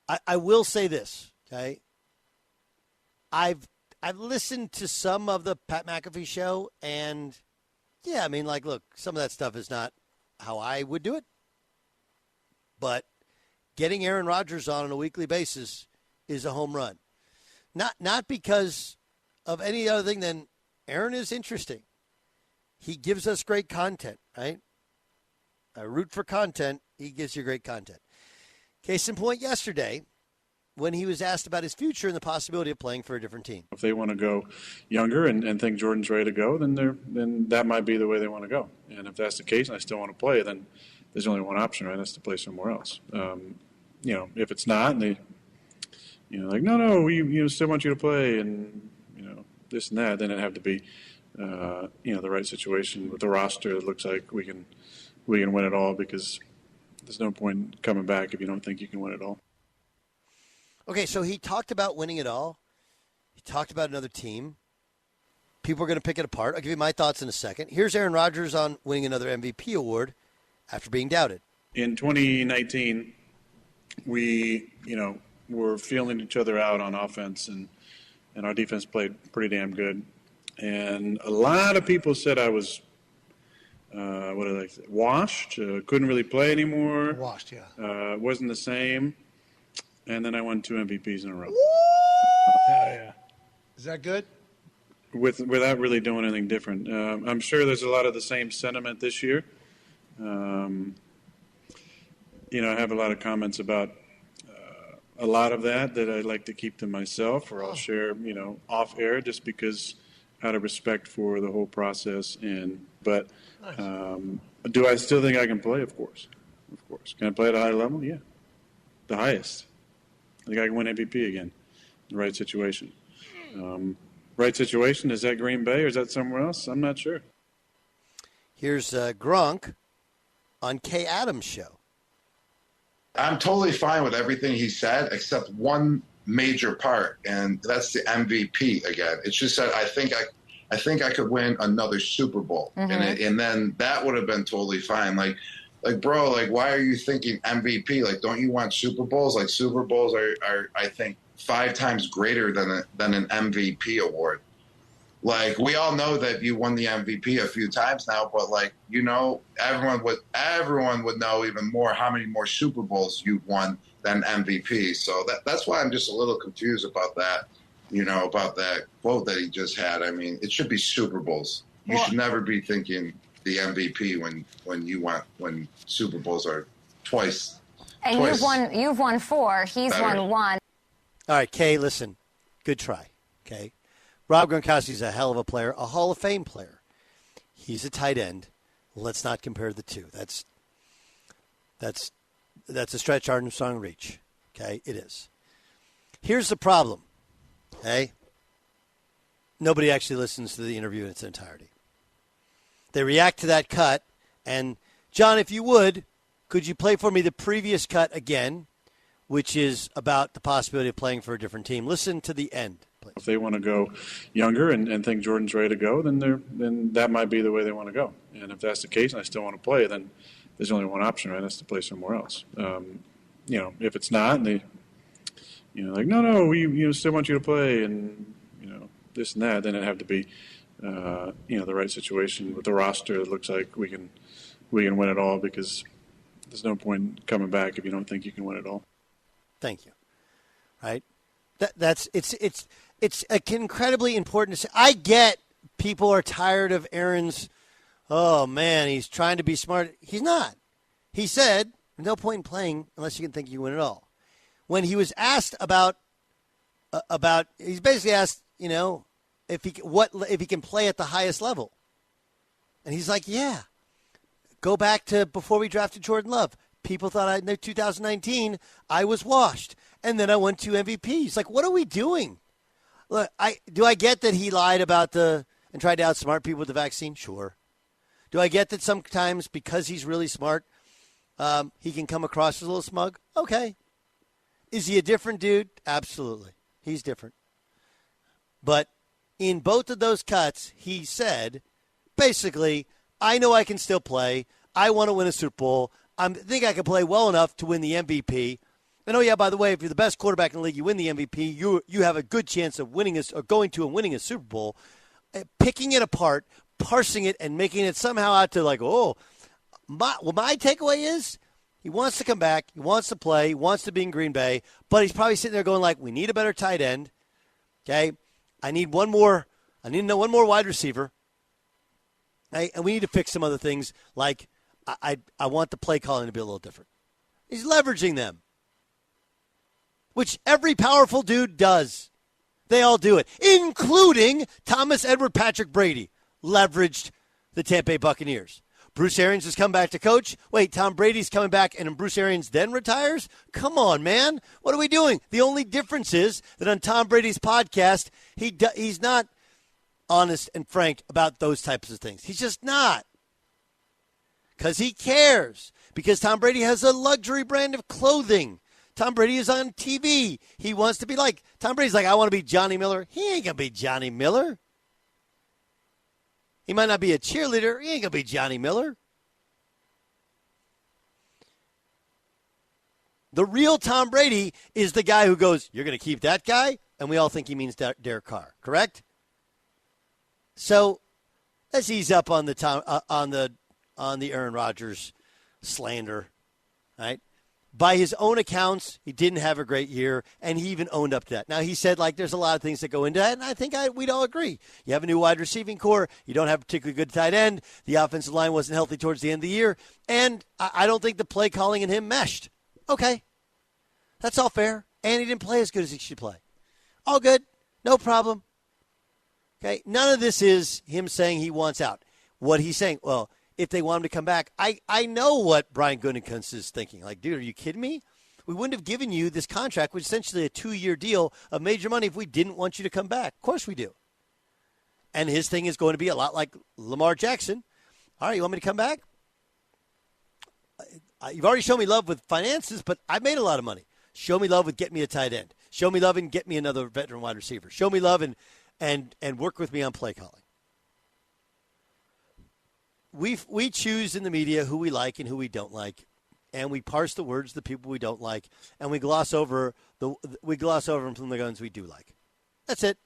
I will say this, okay? I've listened to some of the Pat McAfee show, and yeah, I mean, like, look, some of that stuff is not how I would do it, but getting Aaron Rodgers on a weekly basis is a home run. Not because of any other thing than Aaron is interesting. He gives us great content, right? I root for content. He gives you great content. Case in point, yesterday, when he was asked about his future and the possibility of playing for a different team. If they want to go younger and think Jordan's ready to go, then that might be the way they want to go. And if that's the case and I still want to play, then there's only one option, right? That's to play somewhere else. If it's not, and they, like, no, we still want you to play, and this and that, then it'd have to be, the right situation with the roster. It looks like we can win it all, because there's no point coming back if you don't think you can win it all. Okay, so he talked about winning it all. He talked about another team. People are going to pick it apart. I'll give you my thoughts in a second. Here's Aaron Rodgers on winning another MVP award after being doubted. In 2019, we, were feeling each other out on offense, and our defense played pretty damn good. And a lot of people said I was, washed, couldn't really play anymore. Washed, yeah. Wasn't the same. And then I won 2 MVPs in a row. Yeah. Is that good? Without really doing anything different. I'm sure there's a lot of the same sentiment this year. I have a lot of comments about a lot of that I'd like to keep to myself, or I'll share, off air, just because out of respect for the whole process. But do I still think I can play? Of course. Can I play at a high level? Yeah, the highest. I think I can win MVP again. The right situation. Right situation, is that Green Bay or is that somewhere else? I'm not sure. Here's Gronk on Kay Adams' show. I'm totally fine with everything he said except one major part, and that's the MVP again. It's just that I think I could win another Super Bowl, and then that would have been totally fine. Like, bro, why are you thinking MVP? Don't you want Super Bowls? Super Bowls are I think 5 times greater than an MVP award. We all know that you won the MVP a few times now, but everyone would know even more how many more Super Bowls you've won than MVP. So that's why I'm just a little confused about that. About that quote that he just had. I mean, it should be Super Bowls. You should never be thinking the MVP when Super Bowls are twice. And you've won 4. He's won 1. All right, Kay, listen. Good try. Okay. Rob Gronkowski's a hell of a player, a Hall of Fame player. He's a tight end. Let's not compare the two. That's a stretch Armstrong reach. Okay, it is. Here's the problem. Okay? Nobody actually listens to the interview in its entirety. They react to that cut. And, John, if you would, could you play for me the previous cut again, which is about the possibility of playing for a different team? Listen to the end, please. If they want to go younger and think Jordan's ready to go, then that might be the way they want to go. And if that's the case and I still want to play, then there's only one option, right? That's to play somewhere else. If it's not, and they, no, we still want you to play, and this and that, then it'd have to be, the right situation with the roster. It looks like we can win it all, because there's no point coming back if you don't think you can win it all. Thank you. Right? It's incredibly important to say. I get people are tired of Aaron's, oh man, he's trying to be smart. He's not. He said, no point in playing unless you can think you win it all. When he was asked about he's basically asked, if he can play at the highest level. And he's like, yeah. Go back to before we drafted Jordan Love. People thought in 2019 I was washed, and then I won 2 MVPs. What are we doing? Look, do I get that he lied about and tried to outsmart people with the vaccine? Sure. Do I get that sometimes because he's really smart, he can come across as a little smug? Okay. Is he a different dude? Absolutely. He's different. But in both of those cuts, he said, basically, I know I can still play. I want to win a Super Bowl. I think I can play well enough to win the MVP. And, oh, yeah, by the way, if you're the best quarterback in the league, you win the MVP, you have a good chance of winning or going to and winning a Super Bowl. Picking it apart, parsing it, and making it somehow out to like, my takeaway is he wants to come back, he wants to play, he wants to be in Green Bay, but he's probably sitting there going like, we need a better tight end, okay? I need to know one more wide receiver, okay? And we need to fix some other things like I want the play calling to be a little different. He's leveraging them, which every powerful dude does. They all do it, including Thomas Edward Patrick Brady, leveraged the Tampa Bay Buccaneers. Bruce Arians has come back to coach. Wait, Tom Brady's coming back and Bruce Arians then retires? Come on, man. What are we doing? The only difference is that on Tom Brady's podcast, he's not honest and frank about those types of things. He's just not. Because he cares. Because Tom Brady has a luxury brand of clothing. Tom Brady is on TV. He wants to be like, Tom Brady's like, I want to be Johnny Miller. He ain't going to be Johnny Miller. He might not be a cheerleader. He ain't going to be Johnny Miller. The real Tom Brady is the guy who goes, you're going to keep that guy? And we all think he means Derek Carr, correct? So let's ease up on the Aaron Rodgers slander, right? By his own accounts, he didn't have a great year, and he even owned up to that. Now, he said, like, there's a lot of things that go into that, and I think we'd all agree. You have a new wide receiving core. You don't have a particularly good tight end. The offensive line wasn't healthy towards the end of the year, and I don't think the play calling and him meshed. Okay. That's all fair, and he didn't play as good as he should play. All good. No problem. Okay. None of this is him saying he wants out. What he's saying, well, if they want him to come back, I know what Brian Gutekunst is thinking. Like, dude, are you kidding me? We wouldn't have given you this contract, which is essentially a 2-year deal of major money if we didn't want you to come back. Of course we do. And his thing is going to be a lot like Lamar Jackson. All right, you want me to come back? You've already shown me love with finances, but I've made a lot of money. Show me love with get me a tight end. Show me love and get me another veteran wide receiver. Show me love and work with me on play calling. We choose in the media who we like and who we don't like, and we parse the words of the people we don't like, and we gloss over them from the ones we do like. That's it.